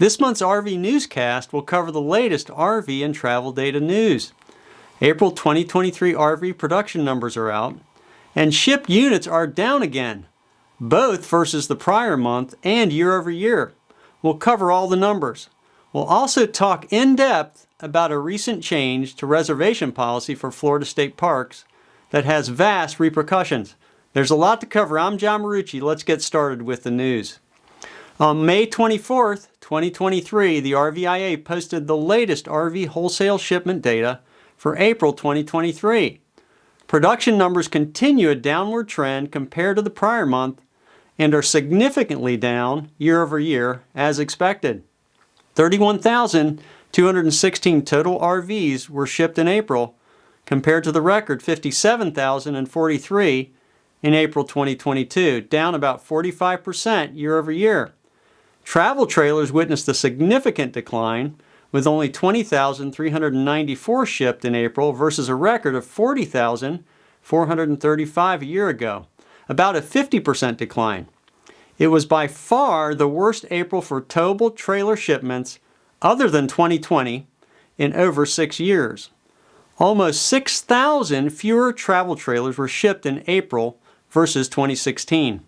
This month's RV newscast will cover the latest RV and travel data news. April 2023 RV production numbers are out, and shipped units are down again, both versus the prior month and year over year. We'll cover all the numbers. We'll also talk in depth about a recent change to reservation policy for Florida state parks that has vast repercussions. There's a lot to cover. I'm John Marucci. Let's get started with the news. On May 24th, 2023, the RVIA posted the latest RV wholesale shipment data for April 2023. Production numbers continue a downward trend compared to the prior month and are significantly down year over year as expected. 31,216 total RVs were shipped in April compared to the record 57,043 in April 2022, down about 45% year over year. Travel trailers witnessed a significant decline, with only 20,394 shipped in April versus a record of 40,435 a year ago, about a 50% decline. It was by far the worst April for towable trailer shipments other than 2020 in over 6 years. Almost 6,000 fewer travel trailers were shipped in April versus 2016.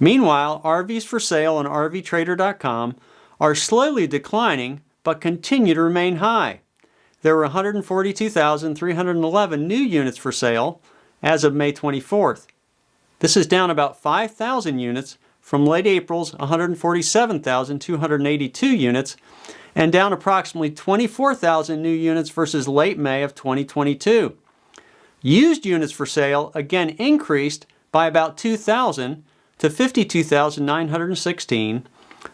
Meanwhile, RVs for sale on RVTrader.com are slowly declining but continue to remain high. There were 142,311 new units for sale as of May 24th. This is down about 5,000 units from late April's 147,282 units and down approximately 24,000 new units versus late May of 2022. Used units for sale again increased by about 2,000 to 52,916,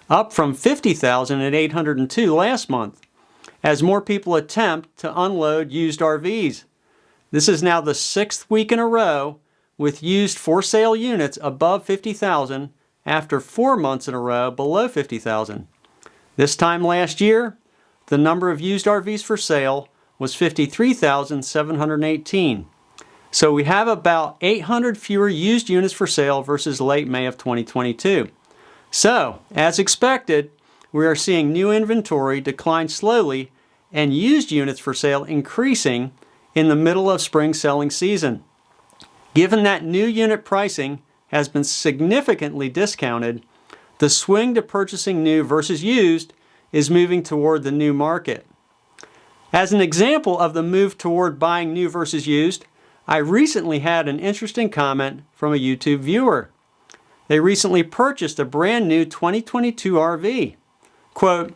up from 50,802 last month, as more people attempt to unload used RVs. This is now the 6th week in a row with used for sale units above 50,000 after 4 months in a row below 50,000. This time last year, the number of used RVs for sale was 53,718. So we have about 800 fewer used units for sale versus late May of 2022. So, as expected, we are seeing new inventory decline slowly and used units for sale increasing in the middle of spring selling season. Given that new unit pricing has been significantly discounted, the swing to purchasing new versus used is moving toward the new market. As an example of the move toward buying new versus used, I recently had an interesting comment from a YouTube viewer. They recently purchased a brand new 2022 RV. Quote,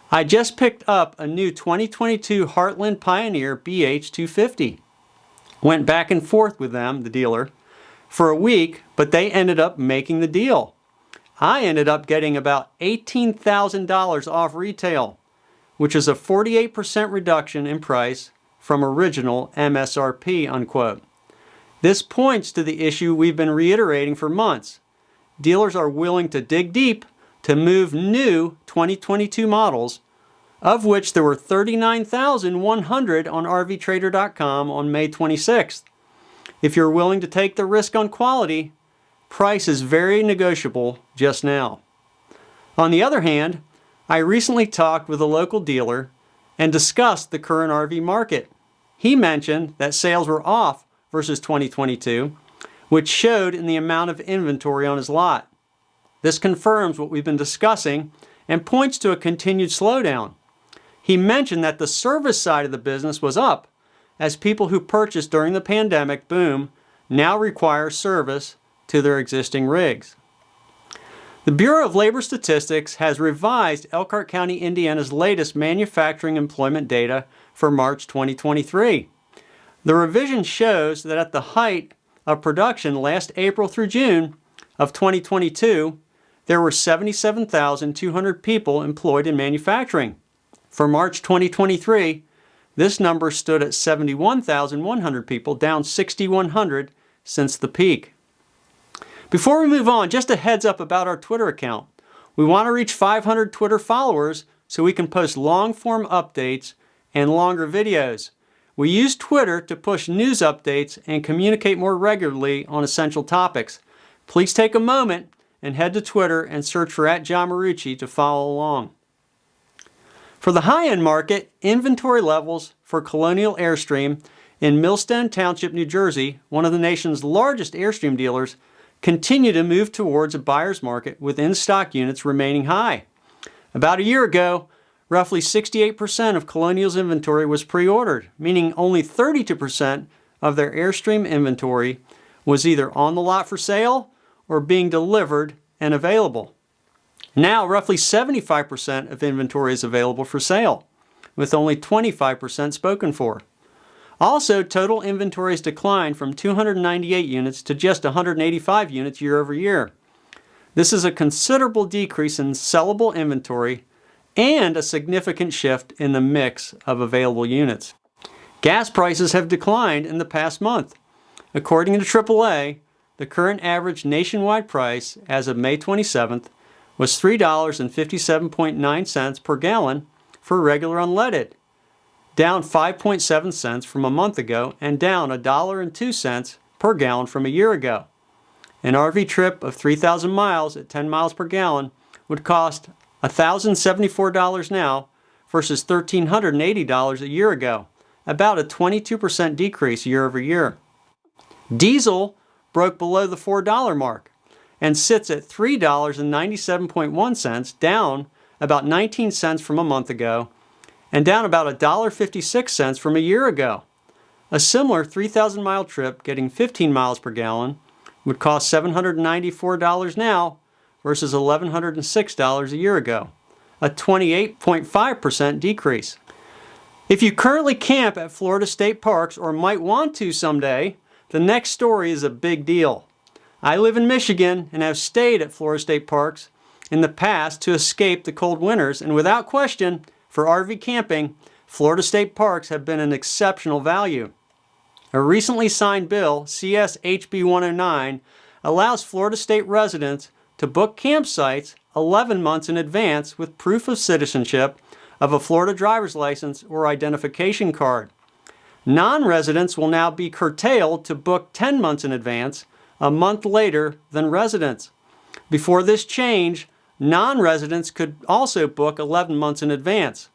"I just picked up a new 2022 Heartland Pioneer BH250. Went back and forth with them, the dealer, for a week, but they ended up making the deal. I ended up getting about $18,000 off retail, which is a 48% reduction in price from original MSRP," unquote. This points to the issue we've been reiterating for months. Dealers are willing to dig deep to move new 2022 models, of which there were 39,100 on RVTrader.com on May 26th. If you're willing to take the risk on quality, price is very negotiable just now. On the other hand, I recently talked with a local dealer and discussed the current RV market. He mentioned that sales were off versus 2022, which showed in the amount of inventory on his lot. This confirms what we've been discussing and points to a continued slowdown. He mentioned that the service side of the business was up, as people who purchased during the pandemic boom now require service to their existing rigs. The Bureau of Labor Statistics has revised Elkhart County, Indiana's latest manufacturing employment data for March 2023. The revision shows that at the height of production last April through June of 2022, there were 77,200 people employed in manufacturing. For March 2023, this number stood at 71,100 people, down 6,100 since the peak. Before we move on, just a heads up about our Twitter account. We want to reach 500 Twitter followers so we can post long-form updates and longer videos. We use Twitter to push news updates and communicate more regularly on essential topics. Please take a moment and head to Twitter and search for @John Marucci to follow along. For the high-end market, inventory levels for Colonial Airstream in Millstone Township, New Jersey, one of the nation's largest Airstream dealers, continue to move towards a buyer's market with in-stock units remaining high. About a year ago, roughly 68% of Colonial's inventory was pre-ordered, meaning only 32% of their Airstream inventory was either on the lot for sale or being delivered and available. Now, roughly 75% of inventory is available for sale, with only 25% spoken for. Also, total inventory has declined from 298 units to just 185 units year over year. This is a considerable decrease in sellable inventory and a significant shift in the mix of available units. Gas prices have declined in the past month. According to AAA, the current average nationwide price as of May 27th was $3.57.9 per gallon for regular unleaded, down 5.7 cents from a month ago and down $1.02 per gallon from a year ago. An RV trip of 3,000 miles at 10 miles per gallon would cost $1,074 now versus $1,380 a year ago, about a 22% decrease year over year. Diesel broke below the $4 mark and sits at $3.97.1, down about 19 cents from a month ago and down about $1.56 from a year ago. A similar 3,000-mile trip getting 15 miles per gallon would cost $794 now versus $1,106 a year ago, a 28.5% decrease. If you currently camp at Florida state parks or might want to someday, the next story is a big deal. I live in Michigan and have stayed at Florida state parks in the past to escape the cold winters, and without question, for RV camping, Florida state parks have been an exceptional value. A recently signed bill, CS HB 109, allows Florida state residents to book campsites 11 months in advance with proof of citizenship of a Florida driver's license or identification card. Non-residents will now be curtailed to book 10 months in advance, a month later than residents. Before this change, non-residents could also book 11 months in advance.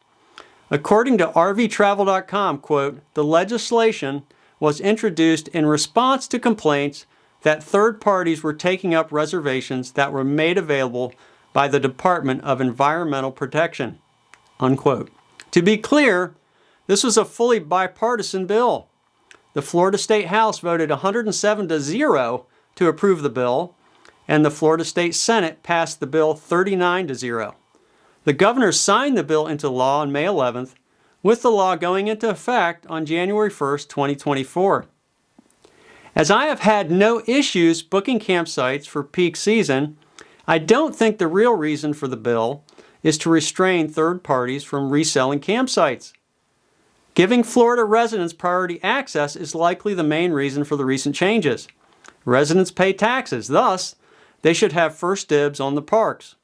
According to RVTravel.com, quote, the legislation was introduced in response to complaints that third parties were taking up reservations that were made available by the Department of Environmental Protection, unquote. To be clear, this was a fully bipartisan bill. The Florida State House voted 107-0 to approve the bill, and the Florida State Senate passed the bill 39-0. The governor signed the bill into law on May 11th, with the law going into effect on January 1st, 2024. As I have had no issues booking campsites for peak season, I don't think the real reason for the bill is to restrain third parties from reselling campsites. Giving Florida residents priority access is likely the main reason for the recent changes. Residents pay taxes, thus, they should have first dibs on the parks.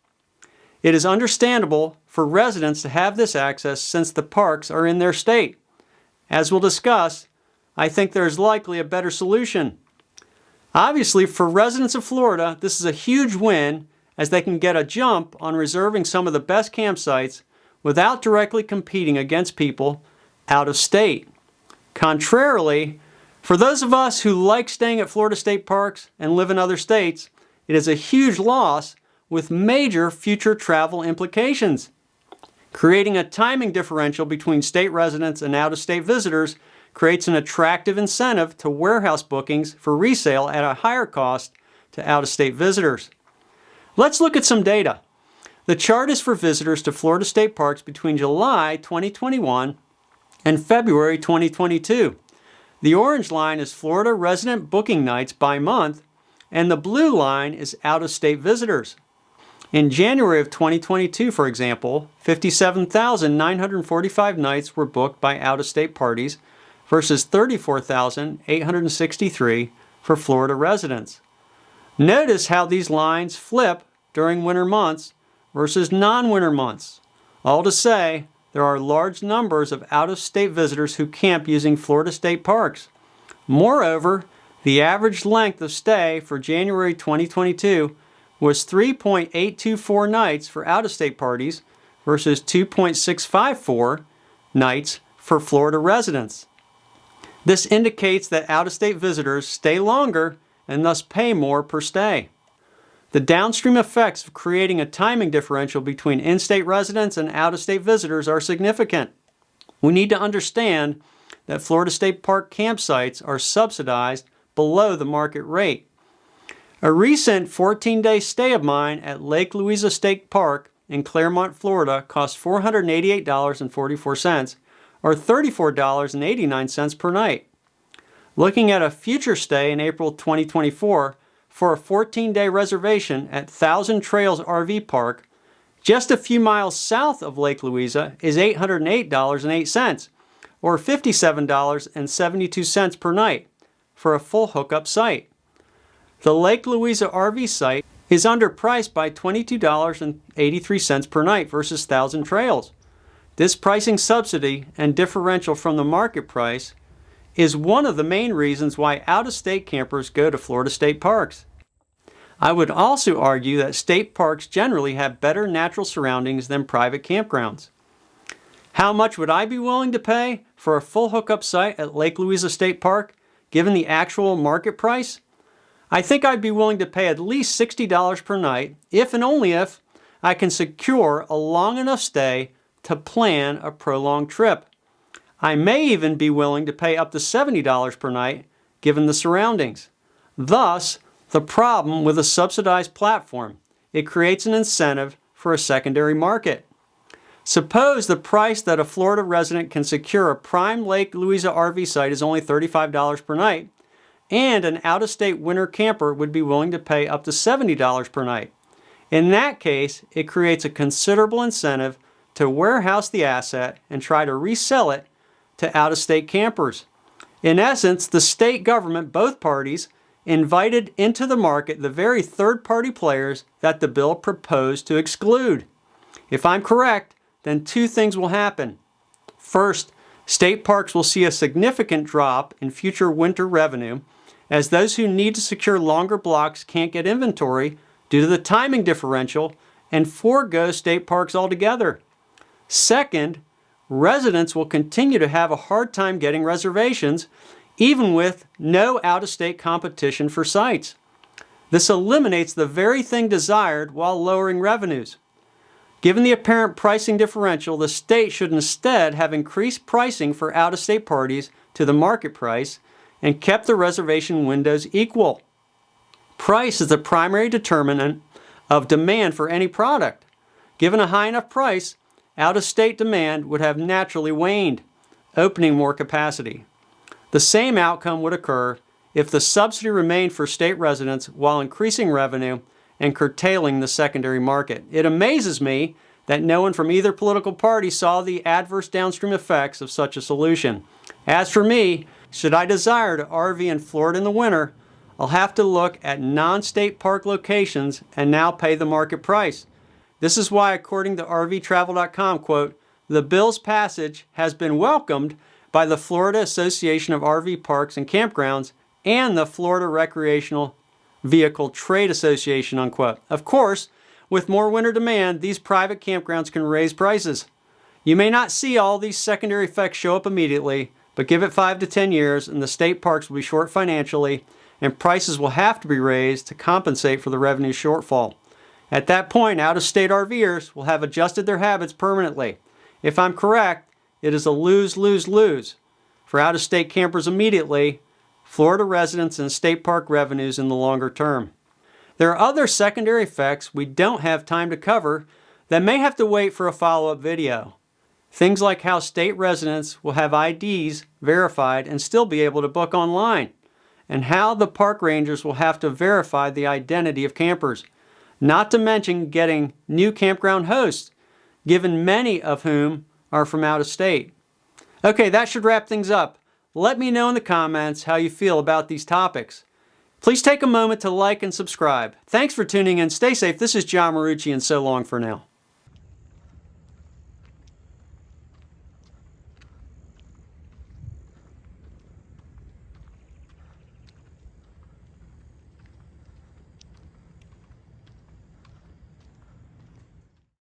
It is understandable for residents to have this access since the parks are in their state. As we'll discuss, I think there is likely a better solution. Obviously, for residents of Florida, this is a huge win as they can get a jump on reserving some of the best campsites without directly competing against people out of state. Contrarily, for those of us who like staying at Florida state parks and live in other states, it is a huge loss with major future travel implications. Creating a timing differential between state residents and out-of-state visitors creates an attractive incentive to warehouse bookings for resale at a higher cost to out-of-state visitors. Let's look at some data. The chart is for visitors to Florida state parks between July 2021 and February 2022. The orange line is Florida resident booking nights by month, and the blue line is out-of-state visitors. In January of 2022, for example, 57,945 nights were booked by out-of-state parties versus 34,863 for Florida residents. Notice how these lines flip during winter months versus non-winter months. All to say, there are large numbers of out-of-state visitors who camp using Florida state parks. Moreover, the average length of stay for January 2022 was 3.824 nights for out-of-state parties versus 2.654 nights for Florida residents. This indicates that out-of-state visitors stay longer and thus pay more per stay. The downstream effects of creating a timing differential between in-state residents and out-of-state visitors are significant. We need to understand that Florida State Park campsites are subsidized below the market rate. A recent 14-day stay of mine at Lake Louisa State Park in Claremont, Florida cost $488.44, or $34.89 per night. Looking at a future stay in April 2024 for a 14-day reservation at Thousand Trails RV Park, just a few miles south of Lake Louisa, is $808.08, or $57.72 per night for a full hookup site. The Lake Louisa RV site is underpriced by $22.83 per night versus Thousand Trails. This pricing subsidy and differential from the market price is one of the main reasons why out-of-state campers go to Florida state parks. I would also argue that state parks generally have better natural surroundings than private campgrounds. How much would I be willing to pay for a full hookup site at Lake Louisa State Park, given the actual market price? I think I'd be willing to pay at least $60 per night, if and only if I can secure a long enough stay to plan a prolonged trip. I may even be willing to pay up to $70 per night, given the surroundings. Thus, the problem with a subsidized platform: it creates an incentive for a secondary market. Suppose the price that a Florida resident can secure a prime Lake Louisa RV site is only $35 per night, and an out-of-state winter camper would be willing to pay up to $70 per night. In that case, it creates a considerable incentive to warehouse the asset and try to resell it to out-of-state campers. In essence, the state government, both parties, invited into the market the very third-party players that the bill proposed to exclude. If I'm correct, then two things will happen. First, state parks will see a significant drop in future winter revenue, as those who need to secure longer blocks can't get inventory due to the timing differential and forego state parks altogether. Second, residents will continue to have a hard time getting reservations, even with no out-of-state competition for sites. This eliminates the very thing desired while lowering revenues. Given the apparent pricing differential, the state should instead have increased pricing for out-of-state parties to the market price and kept the reservation windows equal. Price is the primary determinant of demand for any product. Given a high enough price, out-of-state demand would have naturally waned, opening more capacity. The same outcome would occur if the subsidy remained for state residents while increasing revenue and curtailing the secondary market. It amazes me that no one from either political party saw the adverse downstream effects of such a solution. As for me, should I desire to RV in Florida in the winter, I'll have to look at non-state park locations and now pay the market price. This is why, according to RVTravel.com, quote, the bill's passage has been welcomed by the Florida Association of RV Parks and Campgrounds and the Florida Recreational Vehicle Trade Association, unquote. Of course, with more winter demand, these private campgrounds can raise prices. You may not see all these secondary effects show up immediately, but give it 5 to 10 years and the state parks will be short financially and prices will have to be raised to compensate for the revenue shortfall. At that point, out-of-state RVers will have adjusted their habits permanently. If I'm correct, it is a lose-lose-lose. For out-of-state campers immediately, Florida residents and state park revenues in the longer term. There are other secondary effects we don't have time to cover that may have to wait for a follow-up video. Things like how state residents will have IDs verified and still be able to book online, and how the park rangers will have to verify the identity of campers, not to mention getting new campground hosts, given many of whom are from out of state. Okay, that should wrap things up. Let me know in the comments how you feel about these topics. Please take a moment to like and subscribe. Thanks for tuning in. Stay safe. This is John Marucci, and so long for now.